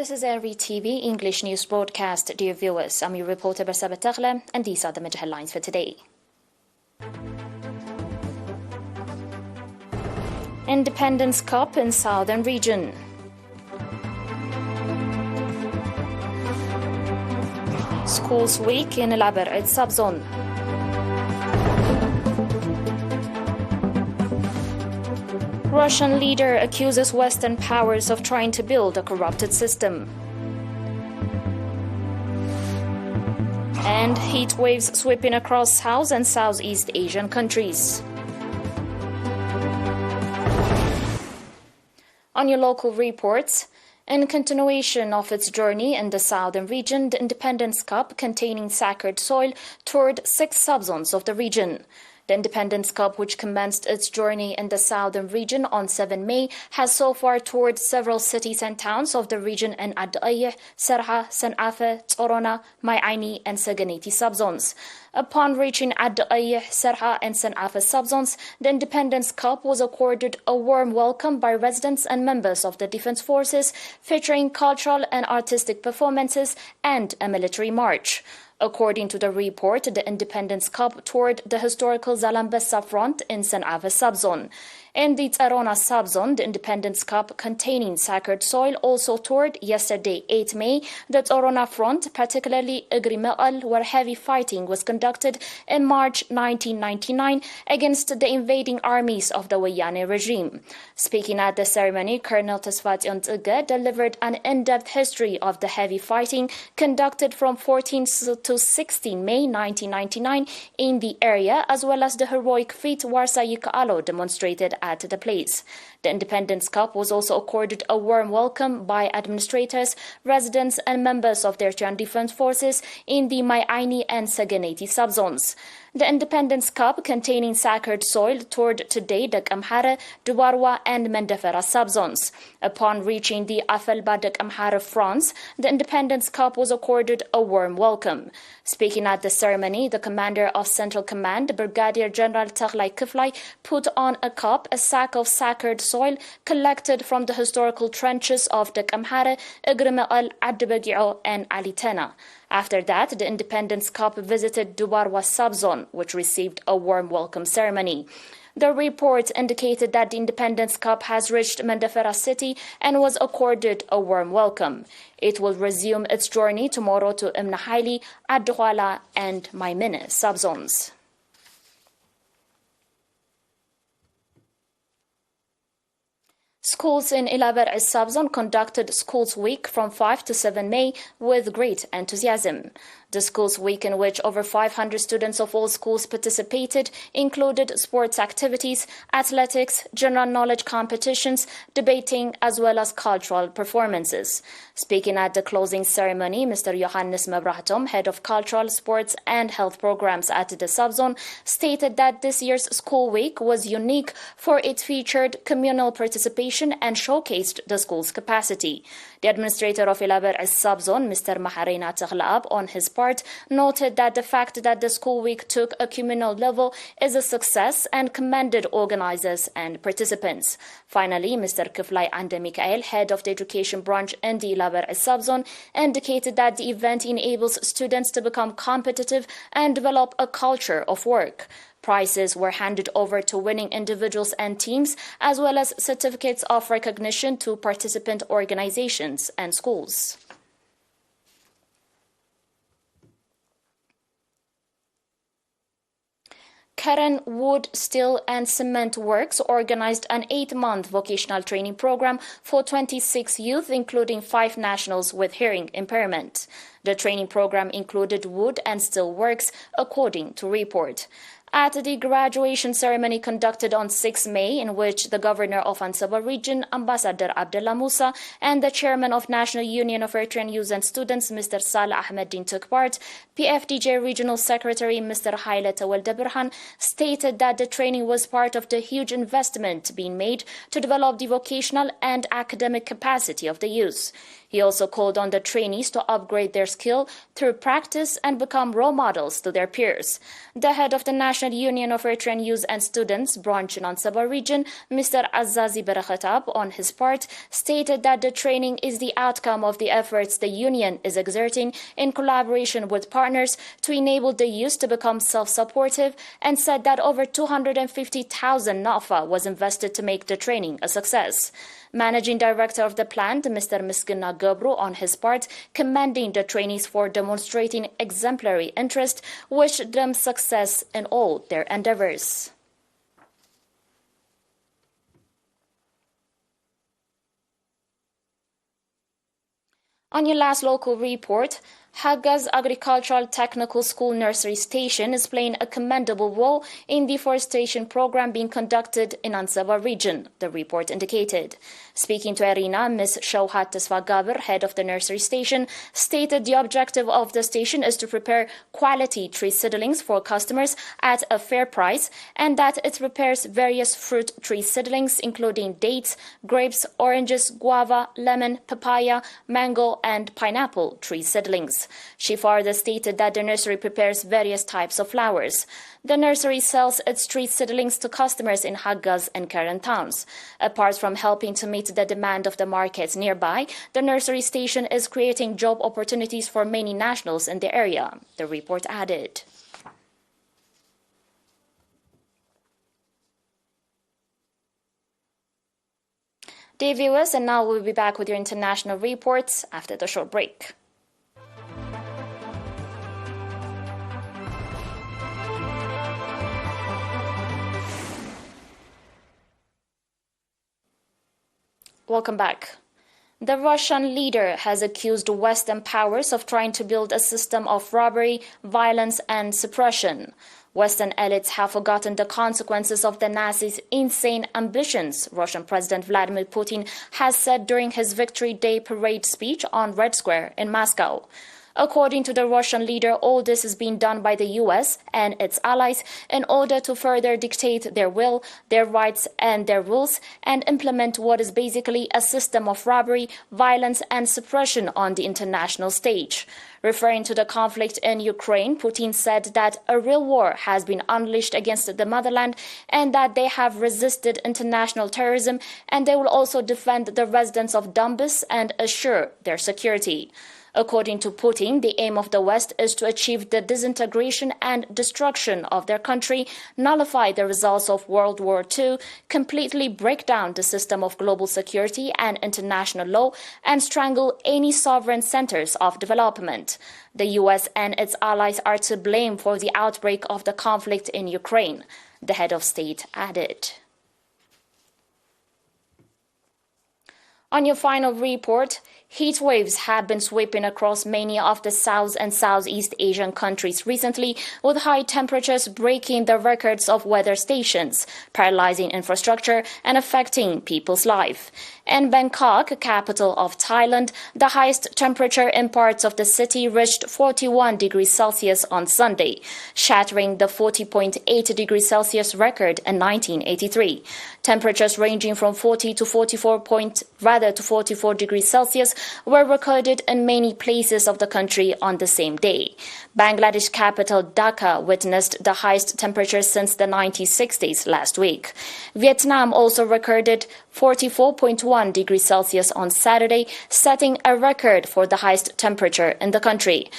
This is ERi-TV English news broadcast. Dear viewers, I'm your reporter Bersaba Taghla, and these are the major headlines for today. Independence Cup in Southern Region. Schools Week in Eritrea. Russian leader accuses Western powers of trying to build a corrupted system. And heat waves sweeping across South and Southeast Asian countries. On your local reports, in continuation of its journey in the southern region, the Independence Cup, containing sacred soil, toured 6 subzones of the region. The Independence Cup, which commenced its journey in the southern region on 7 May, has so far toured several cities and towns of the region in Ad-Ayeh, Serha, San'afe, Tsorona, Mai'aini, and Saganeti subzones. Upon reaching Ad-Ayeh, Serha, and San'afe subzones, the Independence Cup was accorded a warm welcome by residents and members of the defense forces, featuring cultural and artistic performances and a military march. According to the report, the Independence Cup toured the historical Zalambesa front in San'afe subzone. In the Tsorona subzone, the Independence Cup, containing sacred soil, also toured yesterday, 8 May, the Tsorona front, particularly ERi-TV, where heavy fighting was conducted in March 1999 against the invading armies of the Wayane regime. Speaking at the ceremony, Colonel Tesfatsion Tsige delivered an in-depth history of the heavy fighting conducted from 14 to 16 May 1999 in the area, as well as the heroic feat Warsa Yikaalo demonstrated at the place. The Independence Cup was also accorded a warm welcome by administrators, residents, and members of the Eritrean Defense Forces in the Mai'aini and Saganeti subzones. The Independence Cup, containing sacred soil, toured today the Amhara, Duwarwa, and Mendefera subzones. Upon reaching the Afelba Amhara fronts, the Independence Cup was accorded a warm welcome. Speaking at the ceremony, the commander of Central Command, Brigadier General Taghlai Kiflai, put on a cup a sack of sacred soil collected from the historical trenches of the Amhara, ERi-TV, Adbegi'o, and Alitena. After that, the Independence Cup visited Duwarwa subzone, which received a warm welcome ceremony. The report indicated that the Independence Cup has reached Mendefera city and was accorded a warm welcome. It will resume its journey tomorrow to Imnahaili, Ad-Douala, and Maimene subzones. Schools in Eritrea subzone conducted Schools Week from 5 to 7 May with great enthusiasm. The Schools Week, in which over 500 students of all schools participated, included sports activities, athletics, general knowledge competitions, debating, as well as cultural performances. Speaking at the closing ceremony, Mr. Johannes Mebrahtom, head of cultural, sports, and health programs at the subzone, stated that this year's School Week was unique for it featured communal participation and showcased the school's capacity. The administrator of Eritrea subzone, Mr. Maharena Taglaab, on his part, noted that the fact that the School Week took a communal level is a success and commended organizers and participants. Finally, Mr. Kiflai Ande Mikael, head of the education branch in the Eritrea subzone, indicated that the event enables students to become competitive and develop a culture of work. Prizes were handed over to winning individuals and teams, as well as certificates of recognition to participant organizations and schools. Karen Wood Steel and Cement Works organized an 8-month vocational training program for 26 youth, including 5 nationals with hearing impairment. The training program included wood and steel works, according to report. At the graduation ceremony conducted on 6 May, in which the governor of Ansaba region, Ambassador Abdullah Musa, and the chairman of National Union of Eritrean Youth and Students, Mr. Salah Ahmeddin, took part, PFDJ Regional Secretary Mr. Haile Tawalde Birhan stated that the training was part of the huge investment being made to develop the vocational and academic capacity of the youth. He also called on the trainees to upgrade their skill through practice and become role models to their peers. The head of the National Union of Eritrean Youth and Students, branch in Ansaba region, Mr. Azazi Berakhatab, on his part, stated that the training is the outcome of the efforts the union is exerting in collaboration with partners to enable the youth to become self-supportive, and said that over 250,000 NAFA was invested to make the training a success. Managing Director of the plant, Mr. Miskina Gabru, on his part, commending the trainees for demonstrating exemplary interest, wished them success in all their endeavors. On your last local report, Haga's Agricultural Technical School Nursery Station is playing a commendable role in the deforestation program being conducted in Ansaba region, the report indicated. Speaking to ERi-TV, Ms. Shauhat Tesfagaber, head of the nursery station, stated the objective of the station is to prepare quality tree seedlings for customers at a fair price, and that it prepares various fruit tree seedlings including dates, grapes, oranges, guava, lemon, papaya, mango, and pineapple tree seedlings. She further stated that the nursery prepares various types of flowers. The nursery sells its tree seedlings to customers in Haga's and Karen towns. Apart from helping to meet the demand of the markets nearby, the nursery station is creating job opportunities for many nationals in the area, the report added. Dear viewers, and now we'll be back with your international reports after the short break. Welcome back. The Russian leader has accused Western powers of trying to build a system of robbery, violence, and suppression. Western elites have forgotten the consequences of the Nazis' insane ambitions, Russian President Vladimir Putin has said during his Victory Day parade speech on Red Square in Moscow. According to the Russian leader, all this is being done by the US and its allies in order to further dictate their will, their rights, and their rules, and implement what is basically a system of robbery, violence, and suppression on the international stage. Referring to the conflict in Ukraine, Putin said that a real war has been unleashed against the motherland and that they have resisted international terrorism, and they will also defend the residents of Donbas and assure their security. According to Putin, the aim of the West is to achieve the disintegration and destruction of their country, nullify the results of World War II, completely break down the system of global security and international law, and strangle any sovereign centers of development. The US and its allies are to blame for the outbreak of the conflict in Ukraine, the head of state added. On your final report, heat waves have been sweeping across many of the South and Southeast Asian countries recently, with high temperatures breaking the records of weather stations, paralyzing infrastructure and affecting people's life. In Bangkok, capital of Thailand, the highest temperature in parts of the city reached 41 degrees Celsius on Sunday, shattering the 40.8 degrees Celsius record in 1983. Temperatures ranging from 40 to 44 degrees Celsius were recorded in many places of the country on the same day. Bangladesh capital Dhaka witnessed the highest temperature since the 1960s last week. Vietnam also recorded 44.1 degrees Celsius on Saturday, setting a record for the highest temperature in the country.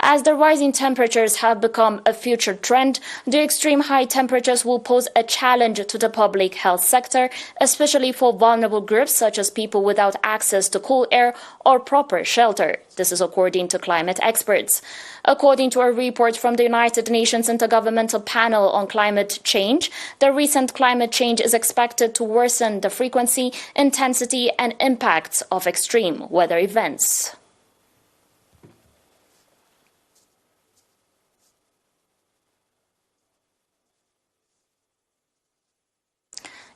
As the rising temperatures have become a future trend, the extreme high temperatures will pose a challenge to the public health sector, especially for vulnerable groups such as people without access to cool air or proper shelter. This is according to climate experts. According to a report from the United Nations Intergovernmental Panel on Climate Change, the recent climate change is expected to worsen the frequency, intensity, and impacts of extreme weather events.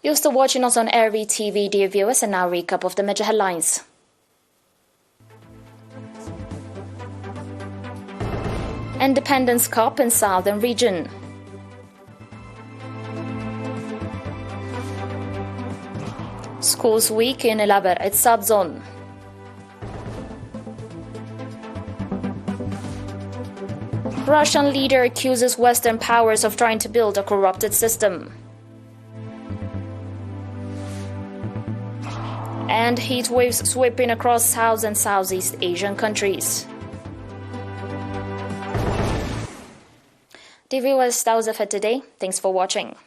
You're still watching us on ERi-TV, dear viewers, and now recap of the major headlines. Independence Cup in Southern Region. Schools Week in Elaber at Subzone. Russian leader accuses Western powers of trying to build a corrupted system. And heat waves sweeping across South and Southeast Asian countries. Dear viewers, that was it for today. Thanks for watching.